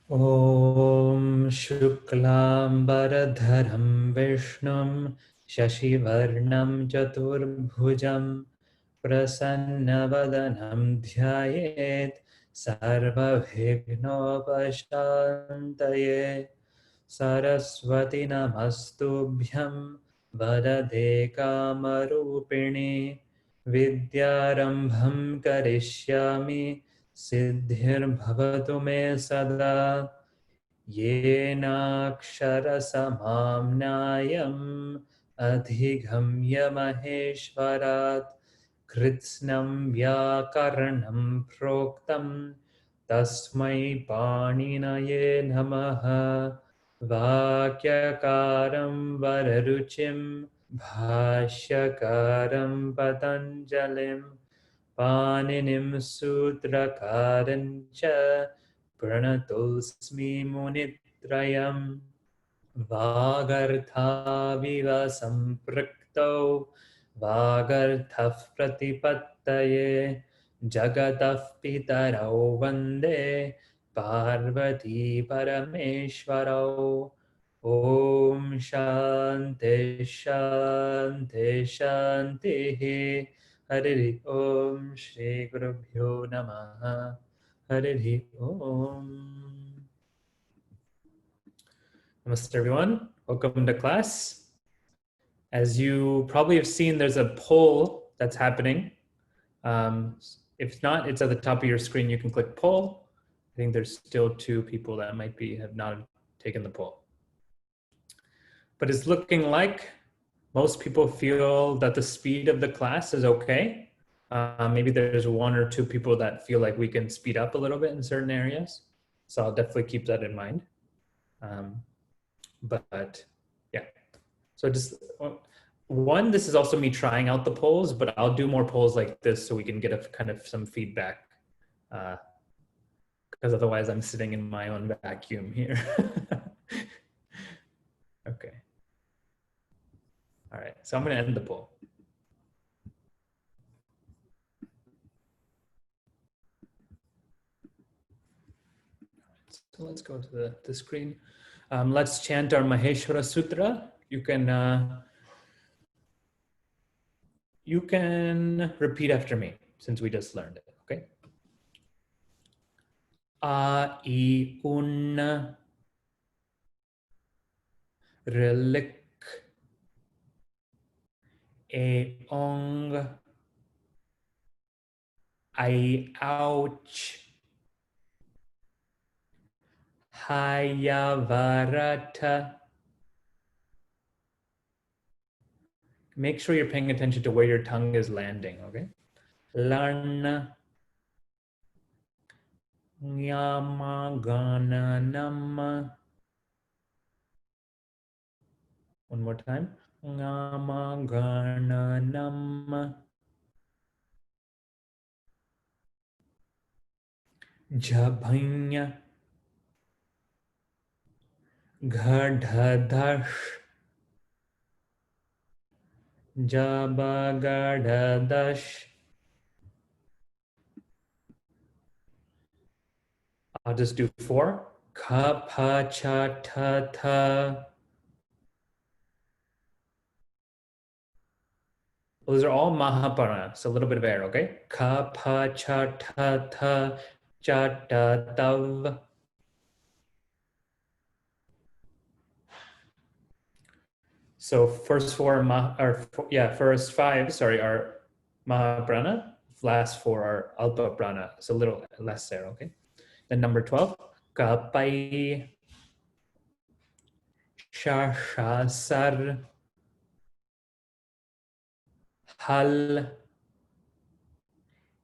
Om Shuklam Baradharam Vishnum Shashivarnam Chaturbhujam Prasannavadanam Dhyayet Sarvabhignopashantaye Saraswati Namastubhyam Vadade Kamarupini Vidyarambham Karishyami Siddhir Bhavatu Me Sada Yenaksharasamaamnayam Adhigamya Maheshwarat Kritsnam Vyakaranam Proktam Tasmai Paninaye Namaha Vakyakaram Vararuchim Bhashyakaram Patanjalim Paninim Sutrakarancha Pranatosmi Munitrayam Vagarthaviva Samprakto Vagarthah Pratipattaye Jagatah Pitarau Vande Parvati Parameshwarau Om Shanti Shanti Shanti Hari Om Shri Gurubhyo Namaha Hari Om. Namaste everyone, welcome to class. As you probably have seen, there's a poll that's happening. If not, it's at the top of your screen. You can click poll. I think there's still 2 people that might have not taken the poll. But it's looking like most people feel that the speed of the class is okay. Maybe there's 1 or 2 people that feel like we can speed up a little bit in certain areas. So I'll definitely keep that in mind. But yeah, so just 1, this is also me trying out the polls, but I'll do more polls like this so we can get a kind of some feedback, because otherwise I'm sitting in my own vacuum here. Okay. All right, so I'm going to end the poll. So let's go to the screen. Let's chant our Maheshwara Sutra. You can repeat after me since we just learned it, okay? A, I, Un, Relik, E, Ong, I, Ouch, Hayavarata. Make sure you're paying attention to where your tongue is landing, okay? Larna, Nyamagananama. One more time. Nyamagananama. Jabhanya. Gadhadash. Jabagadadash. I'll just do 4. Kapachatata. Those are all Mahaprana, so a little bit of air, okay? Kapachatata chatatav. So first 5, sorry, are Mahaprana. Last 4 are Alpa Prana. It's a little less there, okay? Then number 12, Kapai Shashasar Hal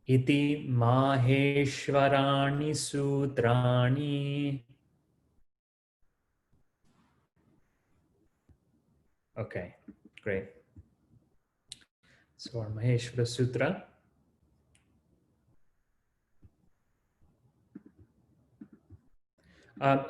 Iti Mahesvarani Sutrani. Okay, great. So our Maheshvara Sutra.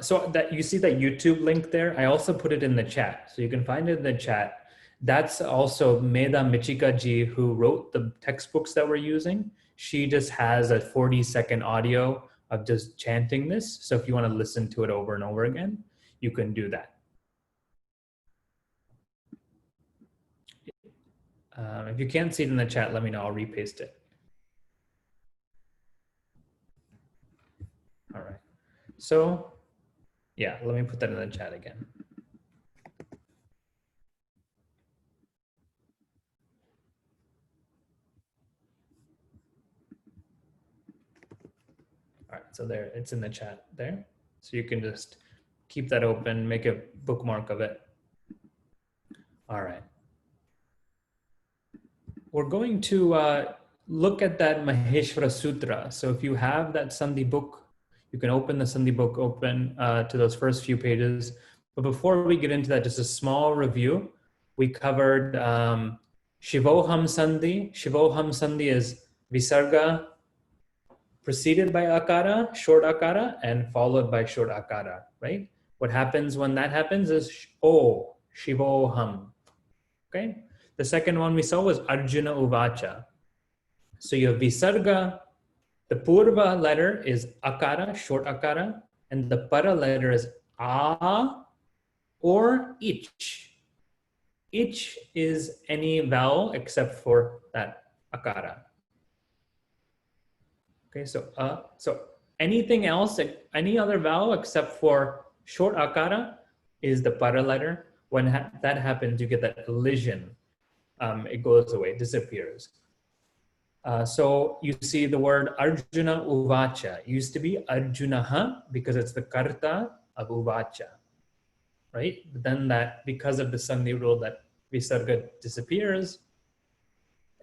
So that you see that YouTube link there, I also put it in the chat. So you can find it in the chat. That's also Meda Michika ji, who wrote the textbooks that we're using. She just has a 40-second audio of just chanting this. So if you want to listen to it over and over again, you can do that. If you can't see it in the chat, let me know. I'll repaste it. All right. So yeah, let me put that in the chat again. All right, so there, it's in the chat there. So you can just keep that open, make a bookmark of it. All right. We're going to look at that Maheshvara Sutra. So if you have that Sandhi book, you can open the Sandhi book open to those first few pages. But before we get into that, just a small review. We covered Shivoham Sandhi. Shivoham Sandhi is Visarga preceded by Akara, short Akara, and followed by short Akara, right? What happens when that happens is O, Shivoham, okay? The second one we saw was Arjuna Uvacha. So you have Visarga, the Purva letter is Akara, short Akara, and the Para letter is A or Ich. Ich is any vowel except for that Akara. Okay, so anything else, any other vowel except for short Akara is the Para letter. When that happens, you get that elision. It goes away, disappears. So you see the word Arjuna Uvacha. It used to be Arjunaha because it's the karta of Uvacha, right? But then that, because of the Sandhi rule, that Visarga disappears,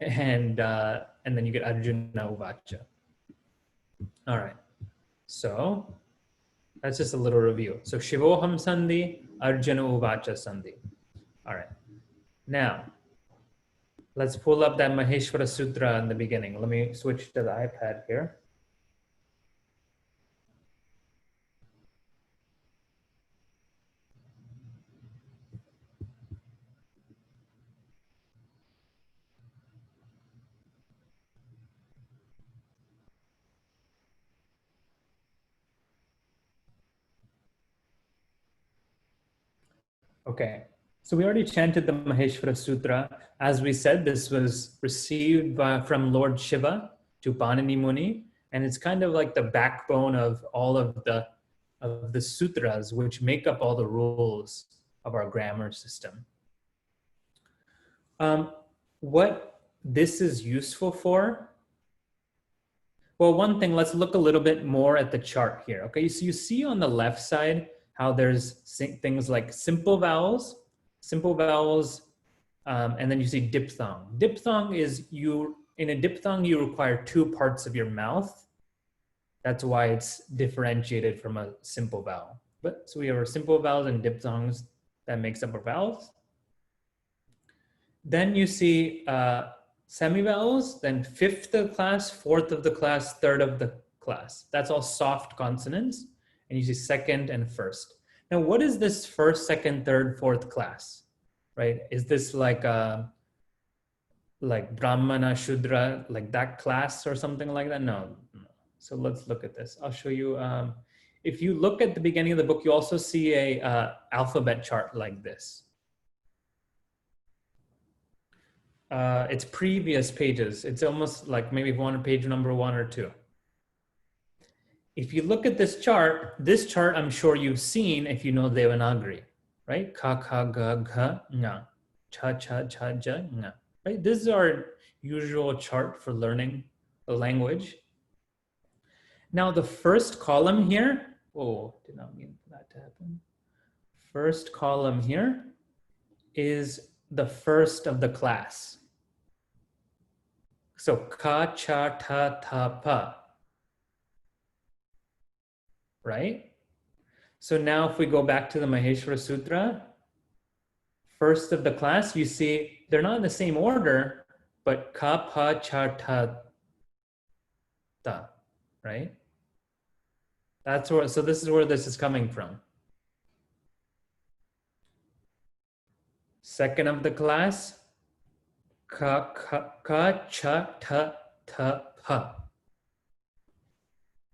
and then you get Arjuna Uvacha. All right, so that's just a little review. So Shivoham Sandhi, Arjuna Uvacha Sandhi. All right, now let's pull up that Maheshvara Sutra in the beginning. Let me switch to the iPad here. Okay, so we already chanted the Maheshvara Sutra. As we said, this was received from Lord Shiva to Panini Muni, and it's kind of like the backbone of all of the sutras, which make up all the rules of our grammar system. What this is useful for? Well, one thing, let's look a little bit more at the chart here. Okay, so you see on the left side how there's things like simple vowels, and then you see diphthong. Diphthong is in a diphthong, you require two parts of your mouth. That's why it's differentiated from a simple vowel. But so we have our simple vowels and diphthongs that makes up our vowels. Then you see semivowels, then fifth of the class, fourth of the class, third of the class. That's all soft consonants. And you see second and first. Now, what is this first, second, third, fourth class, right? Is this like Brahmana, Shudra, like that class or something like that? No. So let's look at this. I'll show you. If you look at the beginning of the book, you also see a alphabet chart like this. It's previous pages. It's almost like maybe page number 1 or 2. If you look at this chart I'm sure you've seen if you know Devanagari, right? Ka, ka, ga, gha, nga. Cha, cha, cha, ja, nga. Right? This is our usual chart for learning the language. Now the first column here, did not mean for that to happen. First column here is the first of the class. So ka, cha, ta, tha, pa. Right? So now if we go back to the Maheshvara Sutra, first of the class, you see they're not in the same order, but ka, pa, cha, ta, ta, right? That's where, so this is where this is coming from. Second of the class, ka, cha, ta, ta, pa.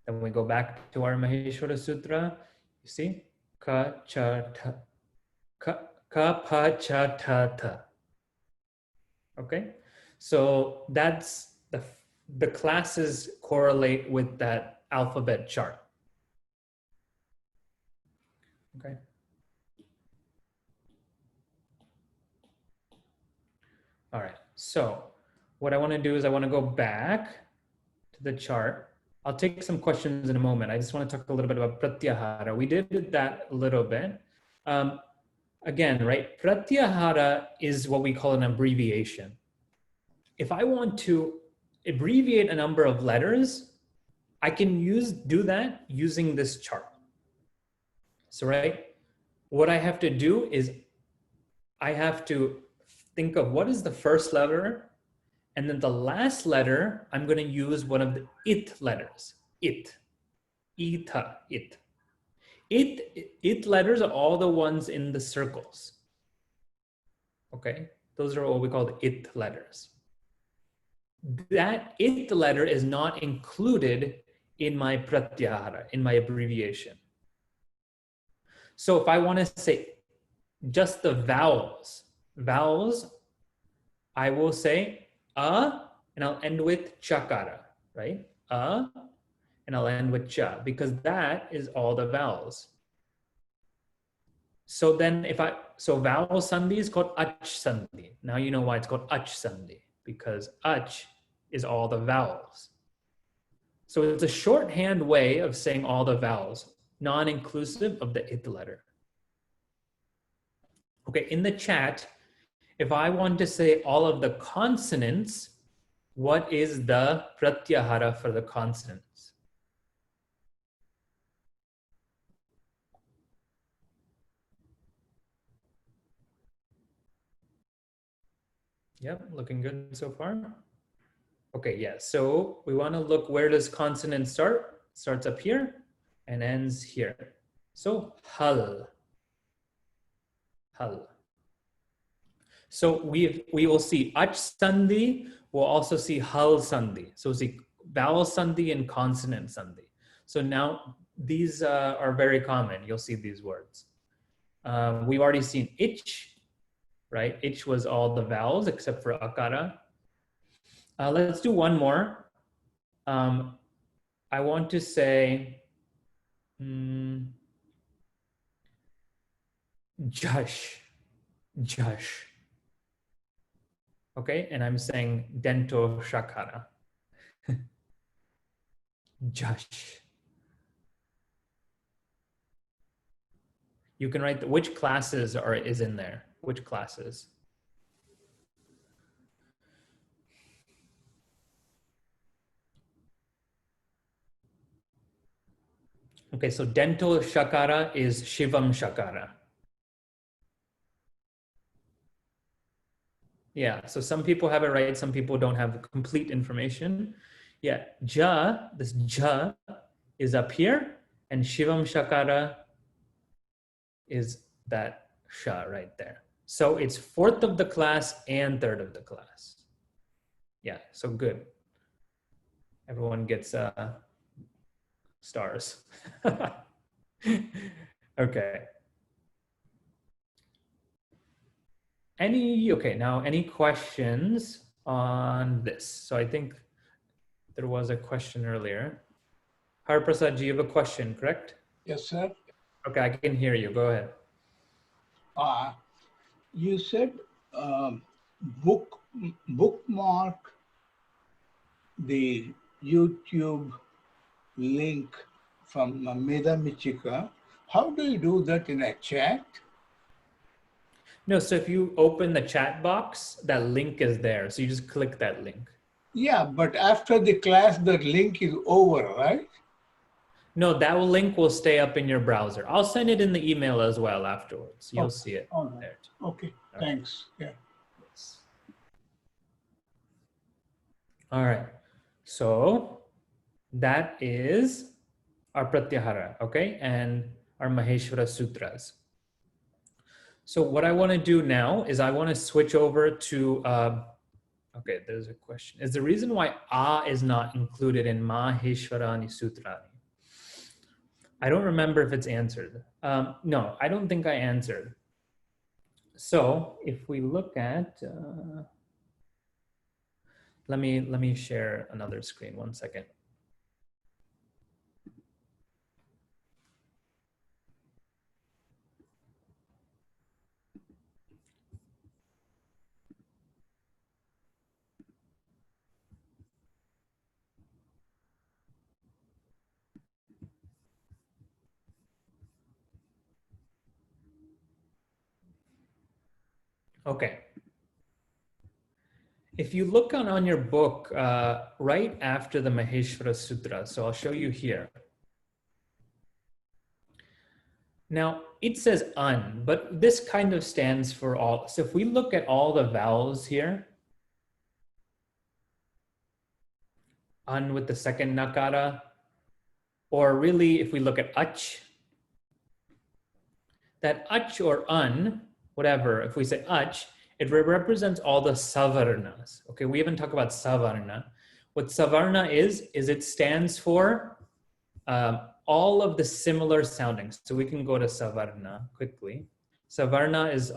Then we go back to our Maheshwara Sutra. You see? Ka, cha, ta. Ka, pa, cha, ta, ta. Okay? So that's the classes correlate with that alphabet chart. Okay? All right. So what I want to do is I want to go back to the chart. I'll take some questions in a moment. I just want to talk a little bit about pratyahara. We did that a little bit. Again, right? Pratyahara is what we call an abbreviation. If I want to abbreviate a number of letters, I can do that using this chart. So, right, what I have to do is I have to think of what is the first letter, and then the last letter, I'm going to use one of the it letters. It. Ita. It. It letters are all the ones in the circles. Okay? Those are what we call the it letters. That it letter is not included in my pratyahara, in my abbreviation. So if I want to say just the vowels, I will say and I'll end with chakara, right? And I'll end with cha, because that is all the vowels. So then so vowel sandhi is called ach sandhi. Now you know why it's called ach sandhi, because ach is all the vowels. So it's a shorthand way of saying all the vowels, non-inclusive of the it letter. Okay, in the chat, if I want to say all of the consonants, what is the pratyahara for the consonants? Yep, looking good so far. Okay, yeah, so we want to look, where does consonant start? It starts up here and ends here. So hal. Hal. So we will see ach sandhi, we'll also see hal sandhi. So we'll see vowel sandhi and consonant sandhi. So now these are very common. You'll see these words. We've already seen ich, right? Ich was all the vowels except for akara. Let's do one more. I want to say Jash. Okay, and I'm saying dento shakara. Jash. You can write which classes is in there. Which classes? Okay, so dento shakara is shivam shakara. Yeah, so some people have it right, some people don't have complete information. Yeah, this ja is up here, and shivam shakara is that sha right there. So it's fourth of the class and third of the class. Yeah, so good. Everyone gets stars. Okay. Now any questions on this? So I think there was a question earlier. Harprasad, you have a question, correct? Yes, sir. Okay, I can hear you. Go ahead. You said bookmark the YouTube link from Meda Michika. How do you do that in a chat? No, so if you open the chat box, that link is there. So you just click that link. Yeah, but after the class, the link is over, right? No, that link will stay up in your browser. I'll send it in the email as well afterwards. You'll see it there. Okay, thanks. Yeah. Yes. All right. So that is our Pratyahara, okay? And our Maheshwara Sutras. So what I want to do now is I want to switch over to, okay, there's a question. Is the reason why A is not included in Mahesvarasutrani Sutrani? I don't remember if it's answered. No, I don't think I answered. So if we look at, let me share another screen, 1 second. Okay. If you look on your book, right after the Maheshvara Sutra, so I'll show you here. Now, it says un, but this kind of stands for all. So if we look at all the vowels here, un with the second nakara, or really if we look at ach, that ach or un, whatever, if we say ach, it represents all the savarnas. Okay, we haven't talked about savarna. What savarna is it stands for all of the similar soundings. So we can go to savarna quickly. Savarna is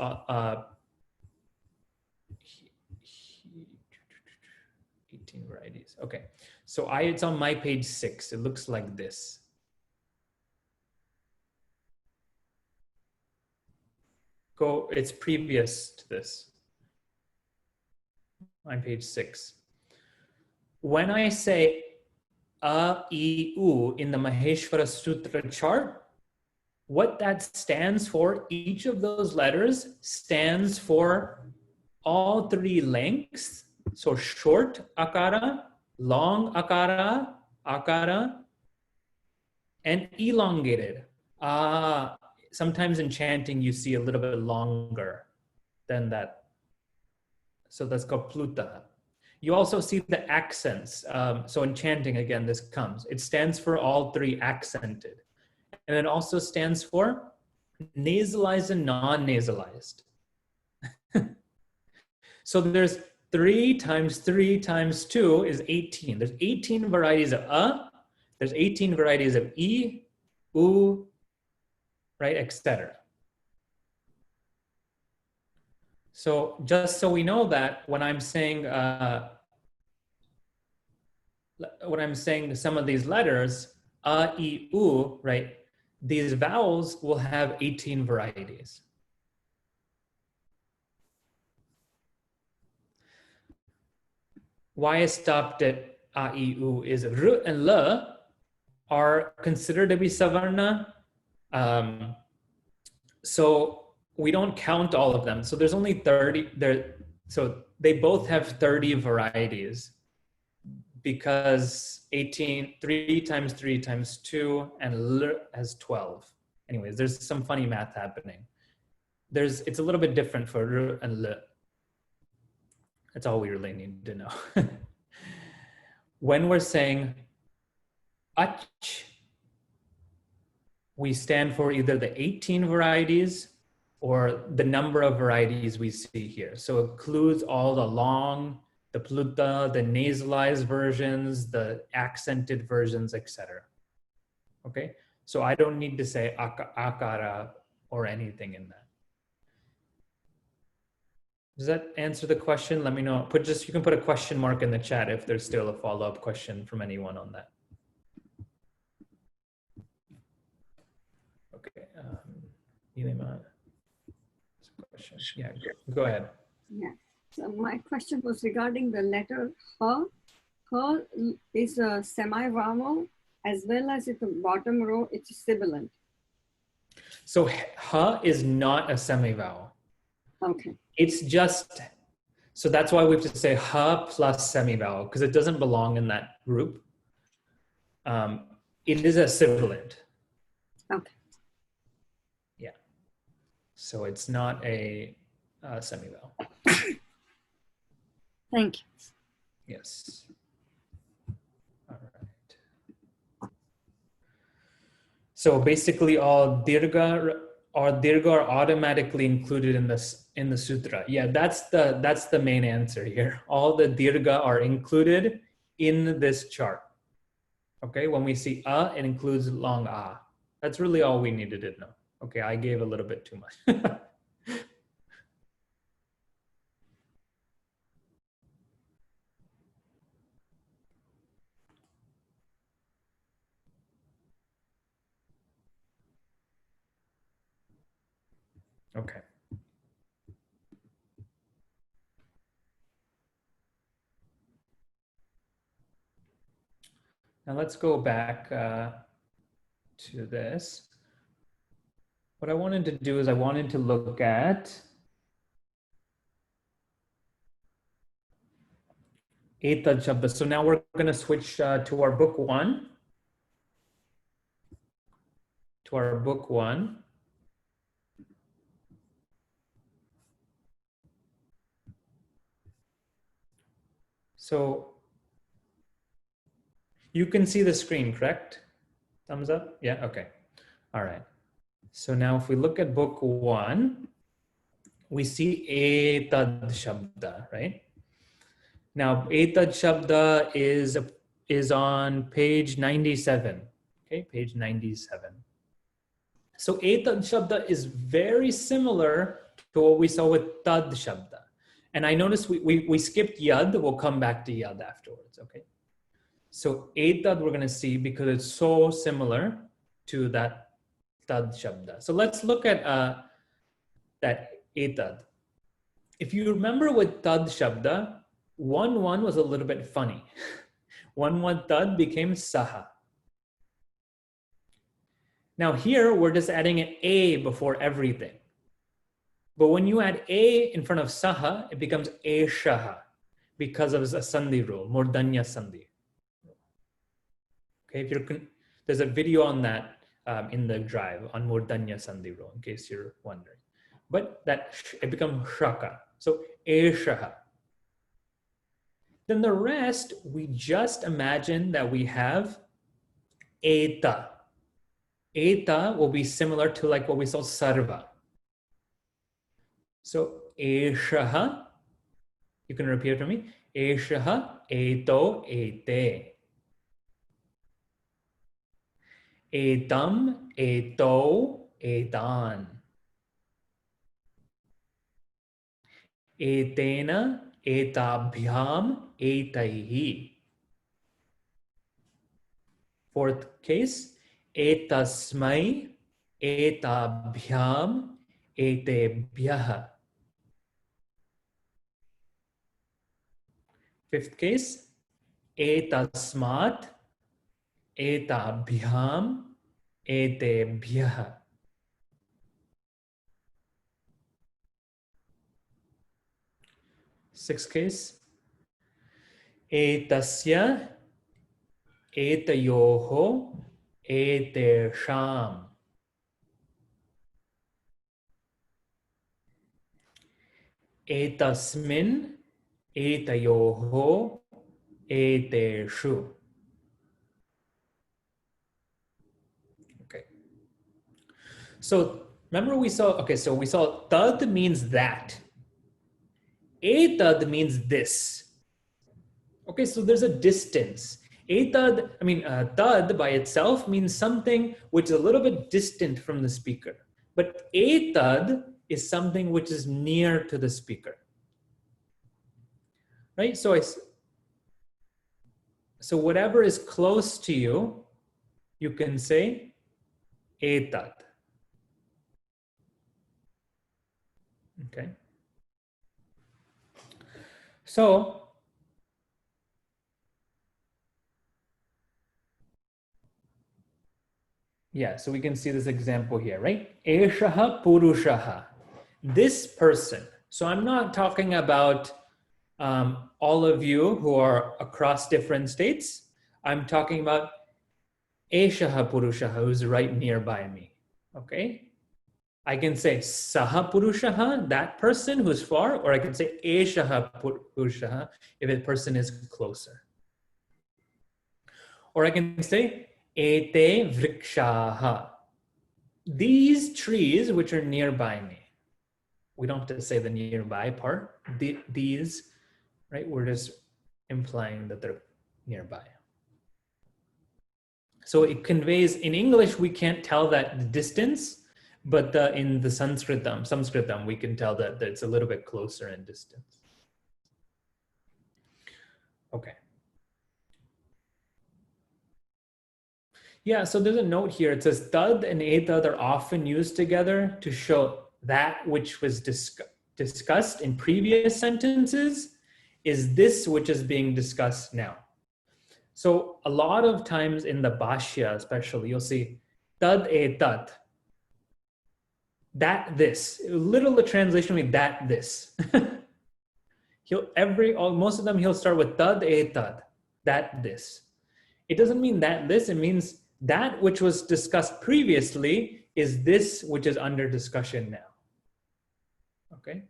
18 varieties. Okay, so it's on my page 6. It looks like this. It's previous to this. On page 6. When I say a, I, u in the Maheshvara Sutra chart, what that stands for, each of those letters stands for all 3 lengths. So short akara, long akara, and elongated. Sometimes in chanting, you see a little bit longer than that. So that's called pluta. You also see the accents. So in chanting, again, this comes. It stands for all 3 accented. And it also stands for nasalized and non-nasalized. So there's 3 times 3 times 2 is 18. There's 18 varieties of a. There's 18 varieties of I, u, right, etc. So just so we know that when I'm saying some of these letters, a, I, u, right, these vowels will have 18 varieties. Why I stopped at a, I, u is r and l are considered to be savarna. So we don't count all of them. So there's only 30 there. So they both have 30 varieties because 3 times 3 times 2 and l has 12. Anyways, there's some funny math happening. It's a little bit different for r and l. That's all we really need to know. When we're saying ach, we stand for either the 18 varieties or the number of varieties we see here. So it includes all the long, the pluta, the nasalized versions, the accented versions, etc. Okay, so I don't need to say akara or anything in that. Does that answer the question? Let me know. You can put a question mark in the chat if there's still a follow-up question from anyone on that. Okay, Nilima, question. Yeah, go ahead. Yeah. So my question was regarding the letter ha. Ha is a semi-vowel as well as at the bottom row, it's a sibilant. So ha is not a semi-vowel. Okay. It's just, so that's why we have to say ha plus semi-vowel because it doesn't belong in that group. It is a sibilant. Okay. Yeah. So it's not a semi-vowel. Thank you. Yes. All right. So basically all dirgha are automatically included in the sutra. Yeah, that's the main answer here. All the dirgha are included in this chart. Okay, when we see a, it includes long a. That's really all we needed to know. Okay, I gave a little bit too much. Okay. Now let's go back to this. What I wanted to do is I wanted to look at Etad Shabda. So now we're going to switch to our book one. To our book one. So you can see the screen, correct? Thumbs up? Yeah, okay. All right. So now if we look at book one, we see Etad Shabda, right? Now Etad Shabda is on page 97. Okay, page 97. So Etad Shabda is very similar to what we saw with Tad Shabda. And I noticed we skipped Yad. We'll come back to Yad afterwards, okay? So Etad we're going to see because it's so similar to that Tad Shabda. So let's look at that Etad. If you remember with Tad Shabda, 1-1 was a little bit funny. 1-1 Tad became Saha. Now here, we're just adding an A before everything. But when you add A in front of Saha, it becomes Eshaha because of a Sandhi rule, Murdanya Sandhi. Okay, there's a video on that in the drive on Murdanya Sandhi rule, in case you're wondering. But it becomes Shaka. So Eshaha. Then the rest, we just imagine that we have Eta. Eta will be similar to like what we saw Sarva. So Eshaha, you can repeat it for me. Eshaha, Eto, Ete. Etam, Eto, Etan. Etena, Etabhyam, Etaihi. Fourth case, Etasmai, Etabhyam, Etebhyaha. Fifth case, Etasmat, Etabhyam, Etebhyaha. Sixth case, Etasya, Etayoho, Etesham. Etasmin, Etayoho, Eteshu. Okay. So remember we saw, so we saw Tad means that. Etad means this. Okay, so there's a distance. Etad, Tad by itself means something which is a little bit distant from the speaker. But Etad is something which is near to the speaker. Right? So whatever is close to you, you can say Etad. Okay. So yeah, so we can see this example here, right? Eshaha Purushaha. This person. So I'm not talking about all of you who are across different states. I'm talking about Eshaha Purushaha, who's right nearby me. Okay? I can say Saha Purushaha, that person who's far, or I can say Eshaha Purushaha if a person is closer. Or I can say Ete Vrikshaha. These trees which are nearby me. We don't have to say the nearby part. These, right? We're just implying that they're nearby. So it conveys, in English, we can't tell that the distance, but in the Sanskritam, we can tell that it's a little bit closer in distance. Okay. Yeah, so there's a note here. It says tad and etad are often used together to show that which was discussed in previous sentences is this which is being discussed now. So a lot of times in the Bhashya especially, you'll see tad etad, that this. Literal translation will be that this. Most of them he'll start with tad etad, that this. It doesn't mean that this, it means that which was discussed previously is this which is under discussion now. Okay?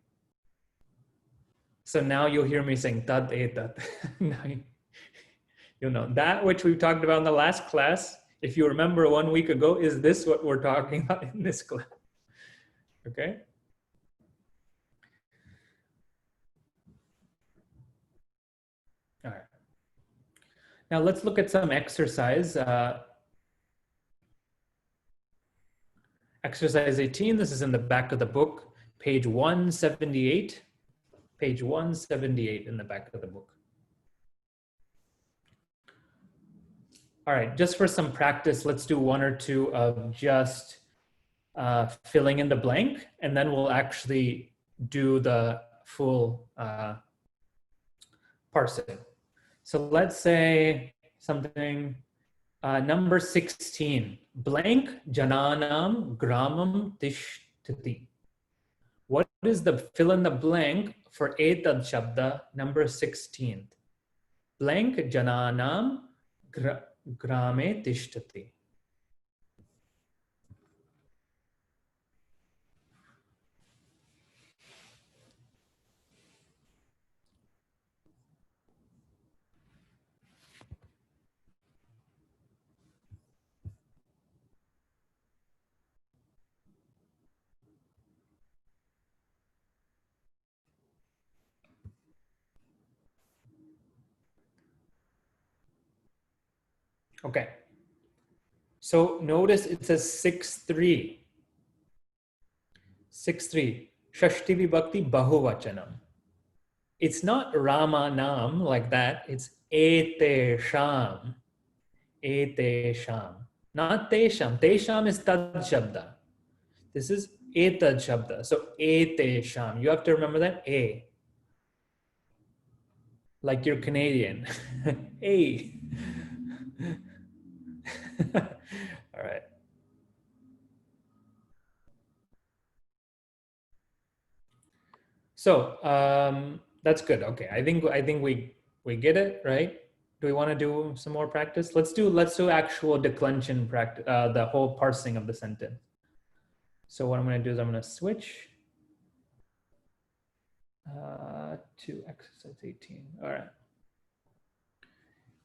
So now you'll hear me saying tad etad. Now you'll know that which we talked about in the last class. If you remember 1 week ago, is this what we're talking about in this class? Okay? All right. Now let's look at some exercise. Exercise 18, this is in the back of the book, page 178. Page 178 in the back of the book. All right, just for some practice, let's do 1 or 2 of just filling in the blank, and then we'll actually do the full parsing. So let's say something, number 16, blank jananam gramam tishtati. What is the fill in the blank for etad shabda number 16? Blank jananam grame tishtati. Okay. So notice it says 6-3. 6-3. Shashti vibhakti bahuvachanam. It's not Ramanam like that. It's etesham. Etesham. Not tesham. Tesham is tad shabda. This is etad shabda. So etesham. You have to remember that a. Like you're Canadian. A. All right. So that's good. Okay, I think we get it, right? Do we want to do some more practice? Let's do actual declension practice, the whole parsing of the sentence. So what I'm going to do is I'm going to switch to exercise 18. All right.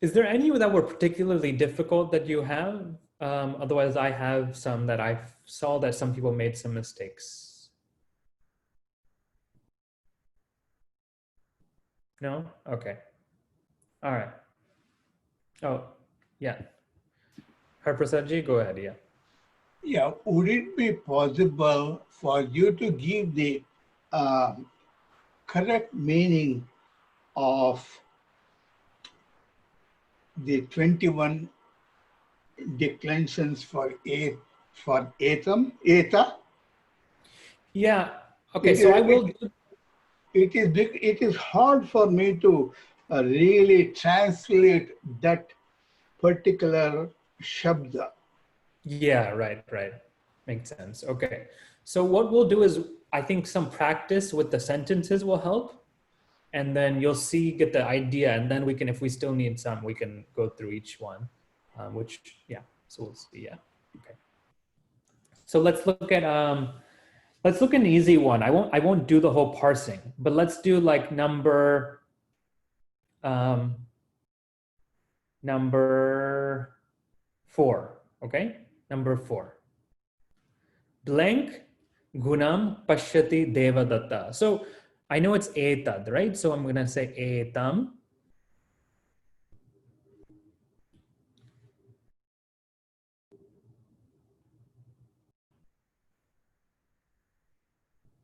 Is there any that were particularly difficult that you have? Otherwise, I have some that I saw that some people made some mistakes. No? Okay. All right. Oh, yeah. Harprasadji, go ahead, yeah. Yeah, would it be possible for you to give the correct meaning of the 21 declensions for atom, eta? Yeah. Okay, so I will. It is hard for me to really translate that particular shabda. Yeah, right. Makes sense. Okay. So what we'll do is, I think some practice with the sentences will help. And then you'll get the idea. And then we can, if we still need some, we can go through each one, yeah. So we'll see, yeah. Okay. So let's look at an easy one. I won't do the whole parsing, but let's do like number 4, okay? Number 4. Blank gunam pashyati devadatta. So I know it's etad, right? So I'm gonna say etam.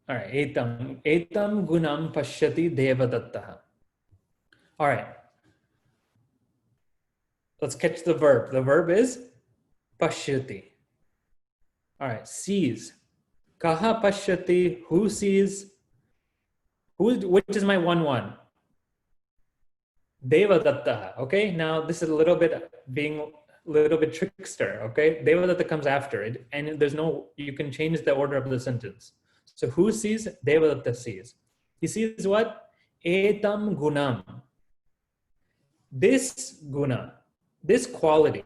All right, etam gunam pashyati devadattaha. All right, let's catch the verb. The verb is pashyati. All right, sees. Kaha pashyati, who sees? Which is my 1-1? Devadatta. Okay, now this is a little bit being a little bit trickster. Okay, Devadatta comes after it, and there's no, you can change the order of the sentence. So who sees? Devadatta sees. He sees what? Etam gunam. This guna, this quality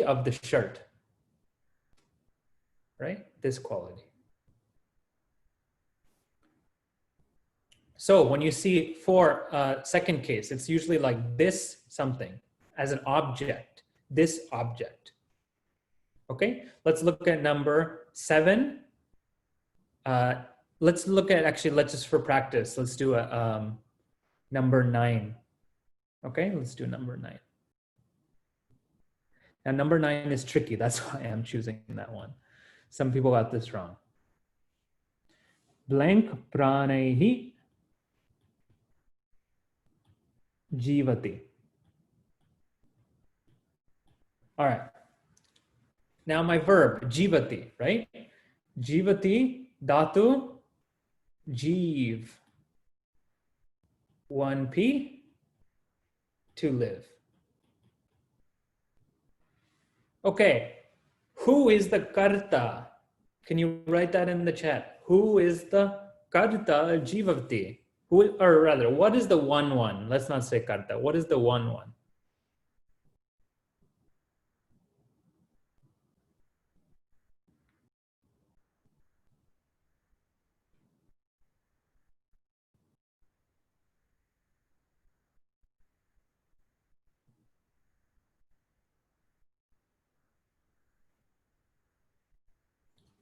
of the shirt, right? This quality. So when you see for second case, it's usually like this something as an object, this object. Okay, let's look at number 7. Let's look at, actually, let's just for practice, let's do a number 9. Okay, let's do number 9. Now number 9 is tricky. That's why I'm choosing that one. Some people got this wrong. Blank pranehi jivati. All right. Now my verb, jivati, right? Jivati, dhatu, jeev. 1p, to live. Okay, who is the karta? Can you write that in the chat? Who is the karta jivati? Who, or rather, what is the 1-1? Let's not say karta. What is the 1-1?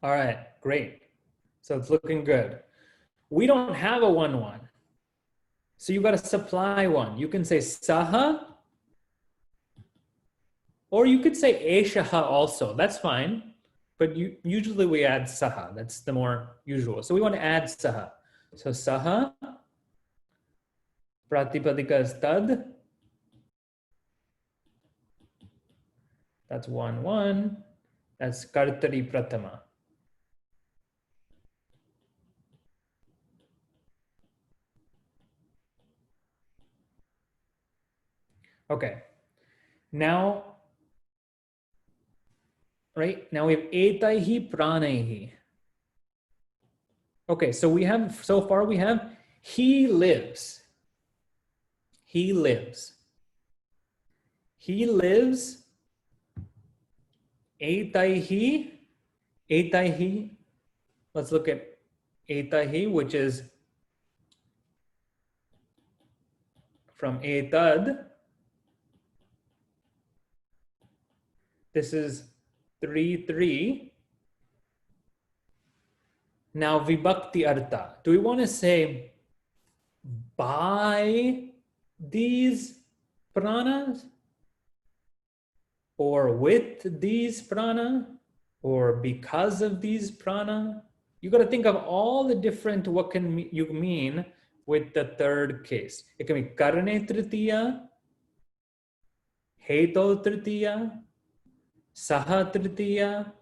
All right, great. So it's looking good. We don't have a 1-1. So you got to supply one. You can say saha, or you could say eshaha also. That's fine. But usually we add saha. That's the more usual. So we want to add saha. So saha, pratipadika is tad. That's 1-1. That's kartari pratama. Okay. Now, right? Now we have etaihi pranaihi. Okay, so we have, so far we have he lives. He lives. He lives. Etaihi. Etaihi. Let's look at etaihi, which is from etad. This is 3-3. Now vibhakti artha. Do we want to say by these pranas? Or with these prana? Or because of these prana? You got to think of all the different, what can you mean with the third case. It can be karane tritiya, heto tritiya, saha tritiya.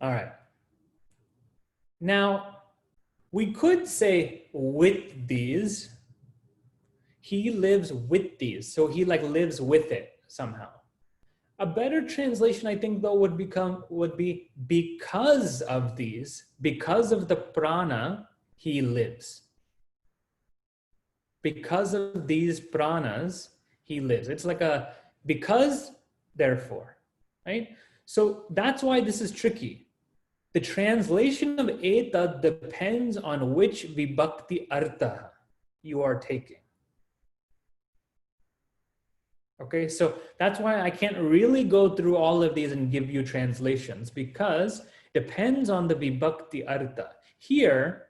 All right. Now, we could say with these. He lives with these. So he like lives with it somehow. A better translation, I think, though, would be because of these, because of the prana, he lives. Because of these pranas, he lives. It's like a because, therefore, right? So that's why this is tricky. The translation of etad depends on which vibhakti artha you are taking. Okay, so that's why I can't really go through all of these and give you translations, because it depends on the vibhakti artha. Here,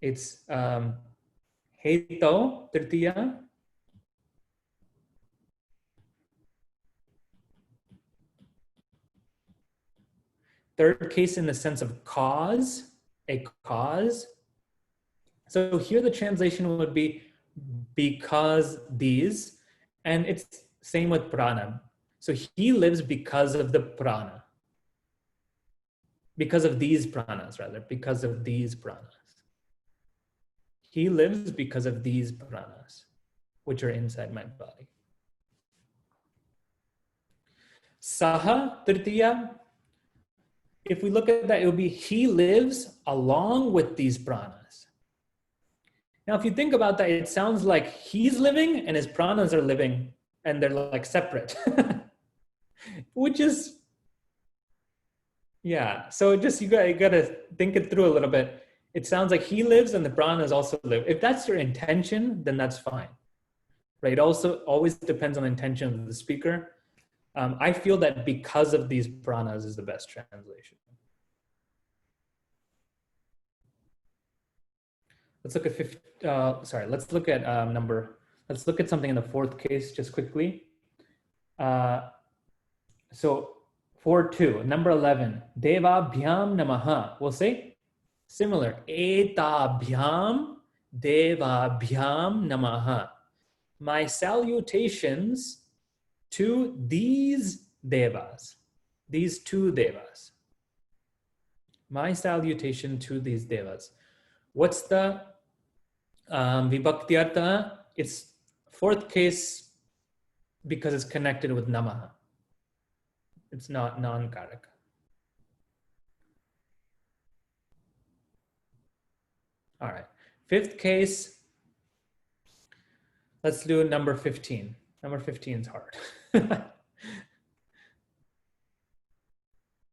it's heto tritiya, third case in the sense of cause, a cause. So here the translation would be because these, and it's same with prana. So he lives because of the prana. Because of these pranas, rather, because of these pranas. He lives because of these pranas, which are inside my body. Saha tritiya, if we look at that, it would be he lives along with these pranas. Now, if you think about that, it sounds like he's living and his pranas are living and they're like separate, which is, yeah. So just, you gotta think it through a little bit. It sounds like he lives and the pranas also live. If that's your intention, then that's fine, right? It also always depends on the intention of the speaker. I feel that because of these pranas is the best translation. Let's look at let's look at let's look at something in the fourth case just quickly. So 4.2, number 11, Devabhyam Namaha. We'll say similar, Etabhyam Devabhyam Namaha. My salutations to these devas, these two devas. My salutation to these devas. What's the vibhaktyartha? It's fourth case because it's connected with namaha. It's not non-karaka. All right, fifth case, let's do number 15. Number 15 is hard.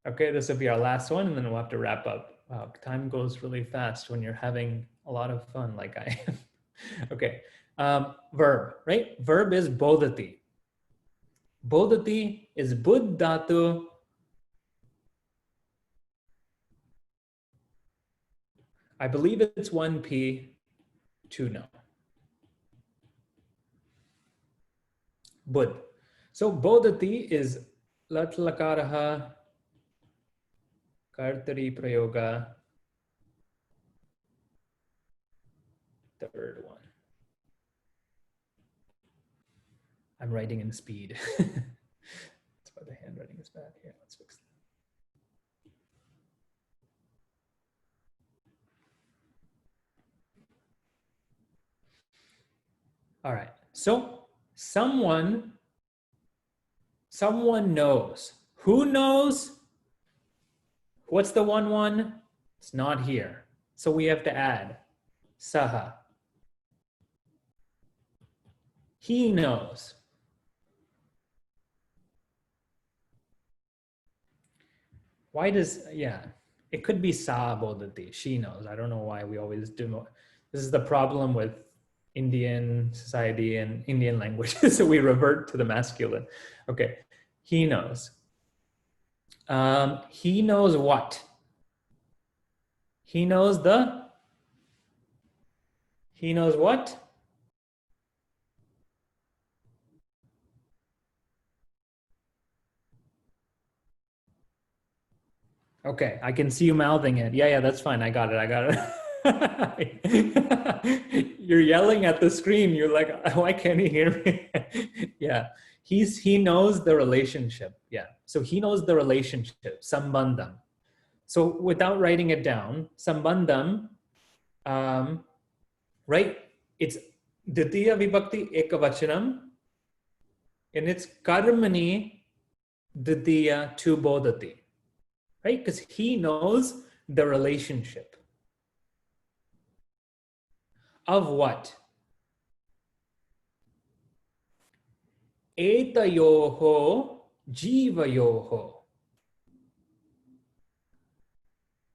Okay, this will be our last one and then we'll have to wrap up. Wow, time goes really fast when you're having a lot of fun like I am. Okay, verb, right? Verb is bodhati. Bodhati is buddhatu. I believe it's 1P, 2 no. Bud. So bodhati is lat lakaraha kartari prayoga. Third one. I'm writing in speed. That's why the handwriting is bad. Here, let's fix that. All right, so someone knows. Who knows? What's the 1-1? It's not here. So we have to add saha. He knows. Why does, yeah, it could be sa bodhati. She knows. I don't know why we always do. This is the problem with Indian society and Indian languages. So we revert to the masculine. Okay, he knows. He knows what? He knows what? Okay, I can see you mouthing it. Yeah, that's fine. I got it. You're yelling at the screen. You're like, why can't he hear me? Yeah, he knows the relationship. Yeah, so he knows the relationship, sambandham. So without writing it down, sambandham, right? It's Ditiya Vibhakti Ekavachanam, and it's Karmani Ditiya to Bodhati, right? Because he knows the relationship. Of what? Etayoho jivayoho.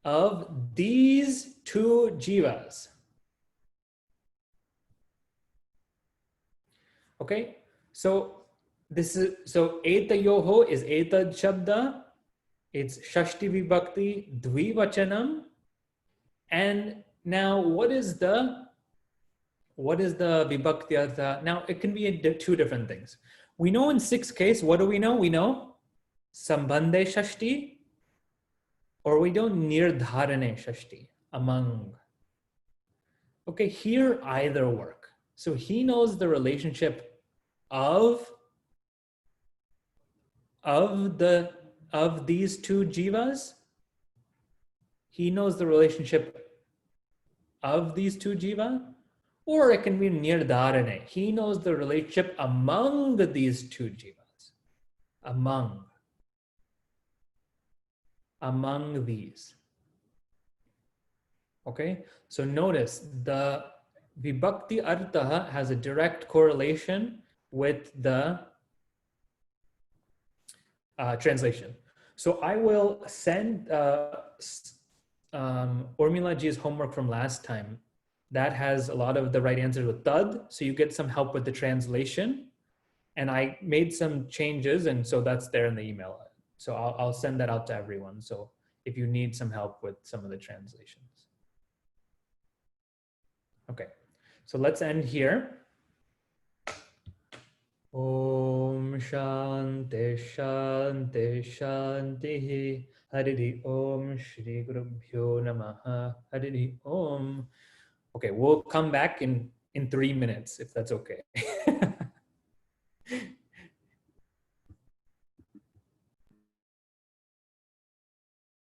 Of these two jivas. Okay, so this is, so etayoho is etad shabda, it's shashti vibhakti dvivachanam, and now what is the vibhaktyartha? Now it can be two different things. We know in sixth case, what do we know? We know sambandhe shashti or we don't nirdharane shashti, among. Okay, here either work. So he knows the relationship of these two jivas. He knows the relationship of these two jiva, or it can be nirdharane. He knows the relationship among these two jivas. Among these. Okay, so notice the vibhakti artha has a direct correlation with the translation. So I will send Urmila ji's homework from last time. That has a lot of the right answers with tad, so you get some help with the translation. And I made some changes, and so that's there in the email. So I'll send that out to everyone. So if you need some help with some of the translations. Okay, so let's end here. Om Shanti Shanti Shanti Hari Om Shri Gurubhyo Namaha Hari Om. Okay, we'll come back in 3 minutes if that's okay.